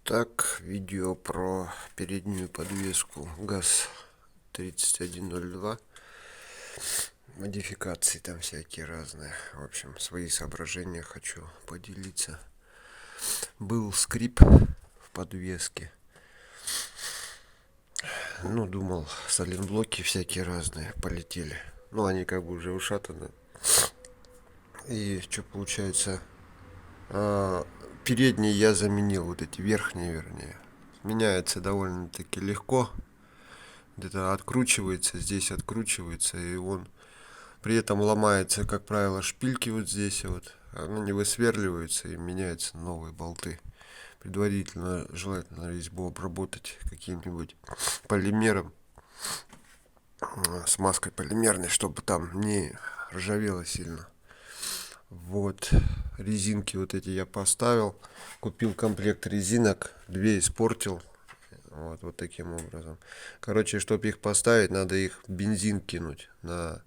Так, видео про переднюю подвеску ГАЗ-3102. Модификации там всякие разные. В общем, свои соображения хочу поделиться. Был скрип в подвеске. Думал, сайлентблоки всякие разные полетели. Они как бы уже ушатаны. И что получается? Передние я заменил, вот эти верхние, вернее. Меняется довольно-таки легко. Где-то откручивается, здесь откручивается, и он при этом ломается, как правило, шпильки вот здесь вот. Оно не высверливается и меняются новые болты. Предварительно желательно резьбу обработать каким-нибудь полимером, смазкой полимерной, чтобы там не ржавело сильно. Вот, резинки вот эти я поставил. Купил комплект резинок, 2 испортил. Вот таким образом. Короче, чтобы их поставить, надо их в бензин кинуть на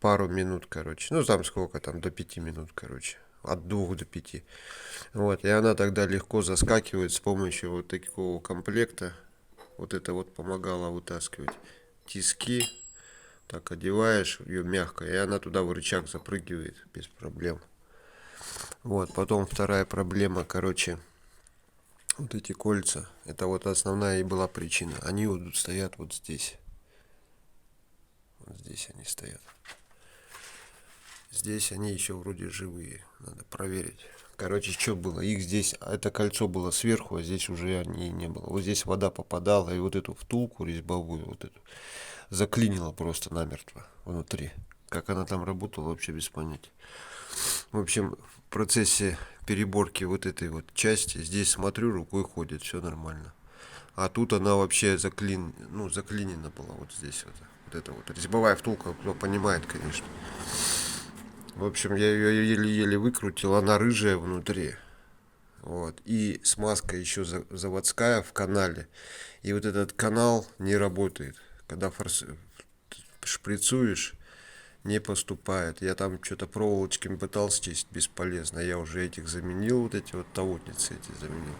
пару минут, короче. Там сколько там, до 5 минут, короче. От 2 до 5. Вот, и она тогда легко заскакивает с помощью вот такого комплекта. Вот это вот помогало вытаскивать тиски. Так одеваешь ее мягко, и она туда в рычаг запрыгивает без проблем. Вот, потом вторая проблема, короче, вот эти кольца. Это вот основная и была причина. Они вот стоят вот здесь. Вот здесь они стоят. Здесь они еще вроде живые. Надо проверить. Короче, что было? Их здесь, это кольцо было сверху, а здесь уже они не было. Вот здесь вода попадала, и вот эту втулку резьбовую, вот эту, заклинила просто намертво внутри. Как она там работала, вообще без понятия. В общем, в процессе переборки вот этой вот части, здесь смотрю, рукой ходит, все нормально. А тут она вообще заклинена была вот здесь вот. Вот это вот резьбовая втулка, кто понимает, конечно. В общем, я ее еле-еле выкрутил, она рыжая внутри. Вот. И смазка еще заводская в канале. И вот этот канал не работает. Когда шприцуешь, не поступает. Я там что-то проволочками пытался чистить, бесполезно. Я уже этих заменил, вот эти вот тавотницы эти заменил.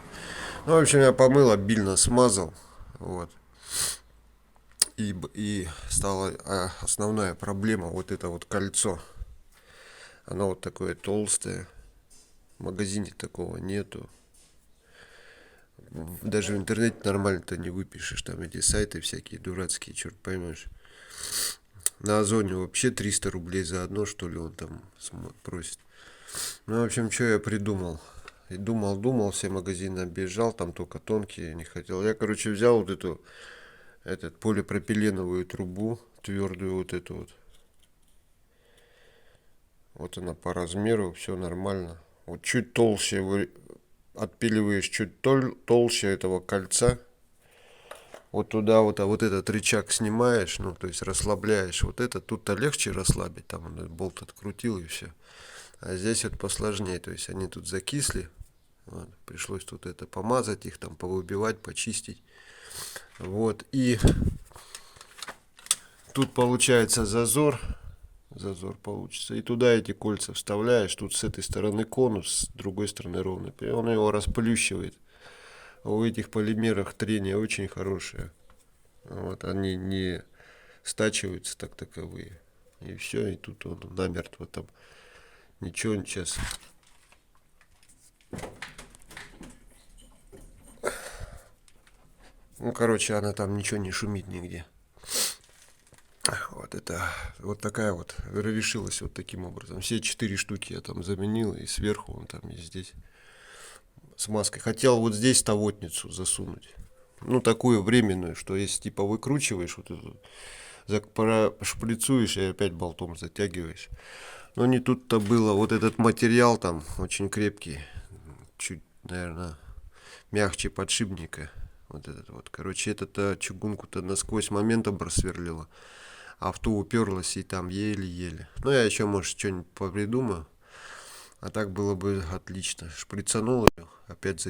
В общем, я помыл, обильно смазал. Вот. И стала основная проблема, вот это вот кольцо. Оно вот такое толстое. В магазине такого нету. Даже в интернете нормально-то не выпишешь. Там эти сайты всякие дурацкие, черт поймешь. На Озоне вообще 300 рублей за одно, что ли, он там просит. В общем, что я придумал? И думал, все магазины объезжал, там только тонкие не хотел. Я, короче, взял вот эту полипропиленовую трубу, твердую вот эту вот. Вот она по размеру, все нормально. Вот чуть толще отпиливаешь, чуть толще этого кольца. Вот туда вот, а вот этот рычаг снимаешь, то есть расслабляешь. Вот это тут-то легче расслабить, там он болт открутил и все. А здесь вот посложнее, то есть они тут закисли. Вот, пришлось тут это помазать их, там повыбивать, почистить. Вот, и тут получается зазор получится. И туда эти кольца вставляешь. Тут с этой стороны конус, с другой стороны ровный. И он его расплющивает. У этих полимерах трение очень хорошее. Вот, они не стачиваются так таковые. И все, и тут он намертво там. Ничего сейчас. Короче, она там ничего не шумит нигде. Вот такая вот решилась вот таким образом. Все 4 штуки я там заменил, и сверху он там и здесь смазкой. Хотел вот здесь тавотницу засунуть. Такую временную, что если типа выкручиваешь вот эту, шприцуешь и опять болтом затягиваешь. Но не тут-то было. Вот этот материал там очень крепкий. Чуть, наверное, мягче подшипника. Вот этот вот. Короче, эта чугунку-то насквозь моментом просверлила. А в ту уперлась и там еле-еле. Я еще, может, что-нибудь попридумаю. А так было бы отлично. Шприцанул ее, опять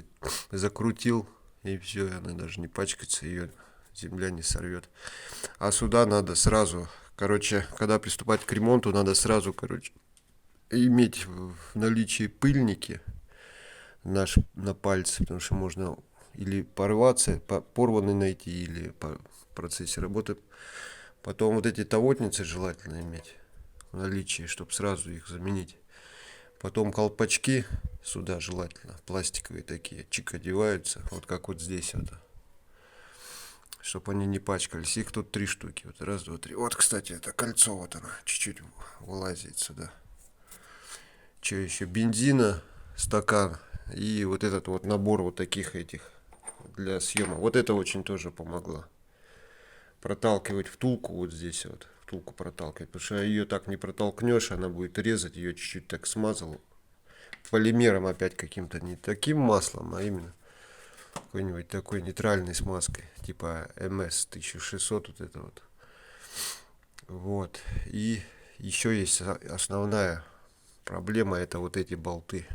закрутил. И все, она даже не пачкается, ее земля не сорвет. А сюда надо сразу, когда приступать к ремонту, надо сразу, иметь в наличии пыльники на пальце, потому что можно или порваться, порванный найти, или по процессе работы. Потом вот эти тавотницы желательно иметь в наличии, чтобы сразу их заменить. Потом колпачки сюда желательно, пластиковые такие, чик одеваются, вот как вот здесь вот, чтобы они не пачкались. Их тут 3 штуки. Вот раз, два, три. Вот, кстати, это кольцо, вот оно, чуть-чуть вылазит сюда. Что еще? Бензина, стакан и вот этот вот набор вот таких этих для съема. Вот это очень тоже помогло. Проталкивать втулку вот здесь вот. Втулку проталкивать. Потому что ее так не протолкнешь, она будет резать. Ее чуть-чуть так смазал. Полимером опять каким-то, не таким маслом, а именно какой-нибудь такой нейтральной смазкой. Типа МС 1600 вот это вот. Вот. И еще есть основная проблема, это вот эти болты.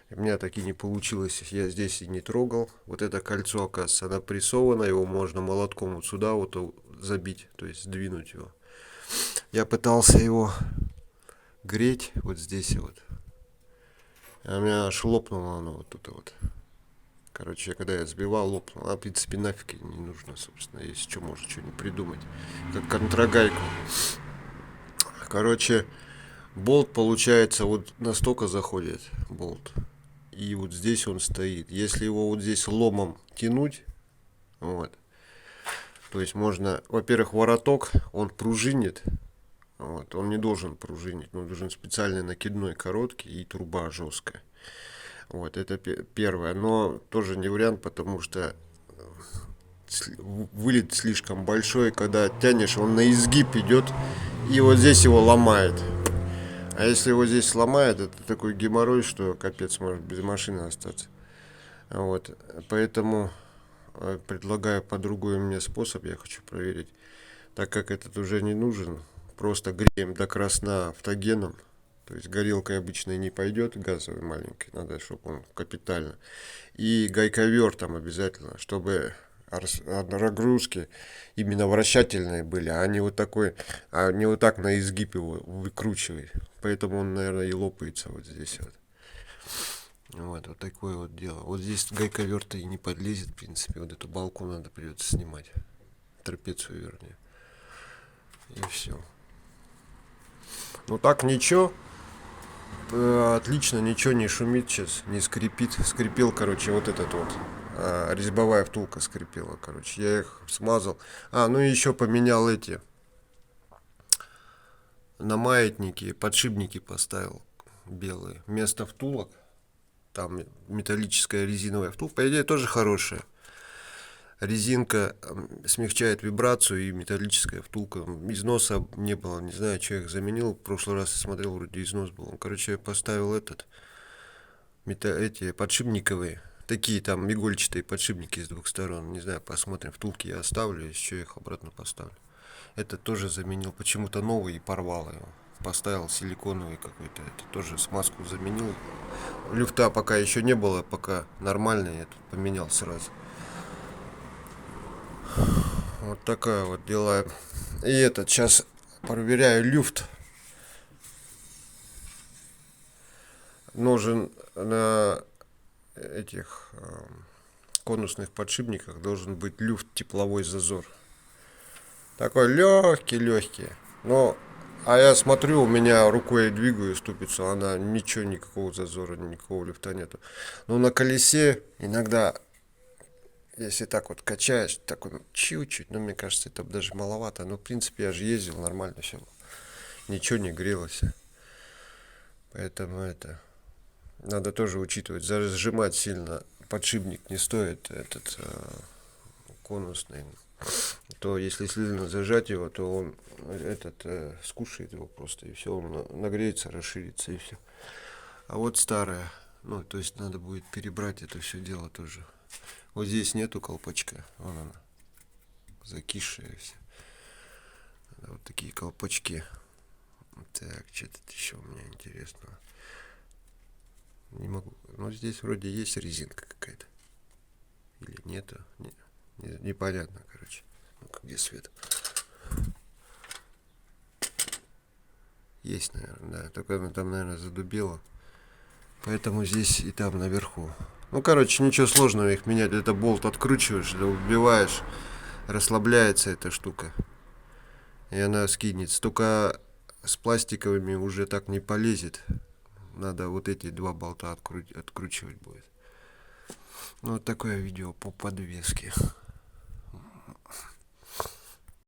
У меня таки не получилось, я здесь и не трогал. Вот это кольцо, оказывается, оно прессовано, его можно молотком вот сюда вот забить, то есть сдвинуть его. Я пытался его греть вот здесь вот. А у меня аж лопнуло оно вот тут вот. Короче, когда я сбивал, лопнуло. А в принципе нафиг не нужно, собственно, если что, может что-нибудь придумать. Как контрагайку. Короче, болт получается вот настолько заходит болт. И вот здесь он стоит. Если его вот здесь ломом тянуть, вот, то есть можно, во-первых, вороток, он пружинит, вот, он не должен пружинить, он должен специальный накидной короткий и труба жесткая. Вот, это первое, но тоже не вариант, потому что вылет слишком большой, когда тянешь, он на изгиб идет, и вот здесь его ломает. А если его здесь сломает, это такой геморрой, что капец, может без машины остаться. Вот, поэтому предлагаю по другой мне способ, я хочу проверить. Так как этот уже не нужен, просто греем до красна автогеном. То есть горелкой обычной не пойдет, газовой маленькой, надо, чтобы он капитально. И гайковер там обязательно, чтобы разгрузки именно вращательные были, а не вот такой, а не вот так на изгиб его выкручивать. Поэтому он, наверное, и лопается вот здесь вот. Вот такое вот дело. Вот здесь гайковер-то и не подлезет, в принципе. Вот эту балку надо придется снимать. Трапецию, вернее. И все. Ну так ничего. Отлично, ничего не шумит сейчас, не скрипит. Скрипел, короче, вот этот вот. Резьбовая втулка скрипела, короче. Я их смазал. Ну и еще поменял эти. На маятники подшипники поставил белые. Вместо втулок. Там металлическая резиновая втулка. По идее, тоже хорошая. Резинка смягчает вибрацию, и металлическая втулка. Износа не было, не знаю, что я их заменил. В прошлый раз я смотрел, вроде износ был. Короче, я поставил эти подшипниковые. Такие там игольчатые подшипники с двух сторон. Не знаю, посмотрим. Втулки я оставлю, еще их обратно поставлю. Это тоже заменил. Почему-то новый и порвал его. Поставил силиконовый какой-то. Это тоже смазку заменил. Люфта пока еще не было, пока нормальный. Я тут поменял сразу. Вот такая вот дела. И этот, сейчас проверяю люфт. Нужен на этих конусных подшипниках должен быть люфт, тепловой зазор. Такой легкий. Но, а я смотрю, у меня рукой двигаю ступицу, она ничего, никакого зазора, никакого люфта нету. Но на колесе иногда, если так вот качаешь, так вот чуть-чуть, мне кажется, это даже маловато. Но в принципе я же ездил, нормально все. Ничего не грелось. Поэтому это надо тоже учитывать. Зажимать сильно подшипник не стоит, этот конусный. То если сильно зажать его, то он скушает его просто, и все, он нагреется, расширится, и все. А вот старая, то есть надо будет перебрать это все дело тоже. Вот здесь нету колпачка, вон она, закисшая все. Вот такие колпачки. Так, что тут еще у меня интересного? Не могу. Здесь вроде есть резинка какая-то. Или нету? Непонятно, короче. Ну-ка, где свет? Есть, наверное, да. Только она там, наверное, задубела. Поэтому здесь и там наверху. Ну, короче, ничего сложного их менять. Это болт откручиваешь, убиваешь, расслабляется эта штука. И она скинется. Только с пластиковыми уже так не полезет. Надо вот эти два болта откручивать будет. Ну, вот такое видео по подвеске.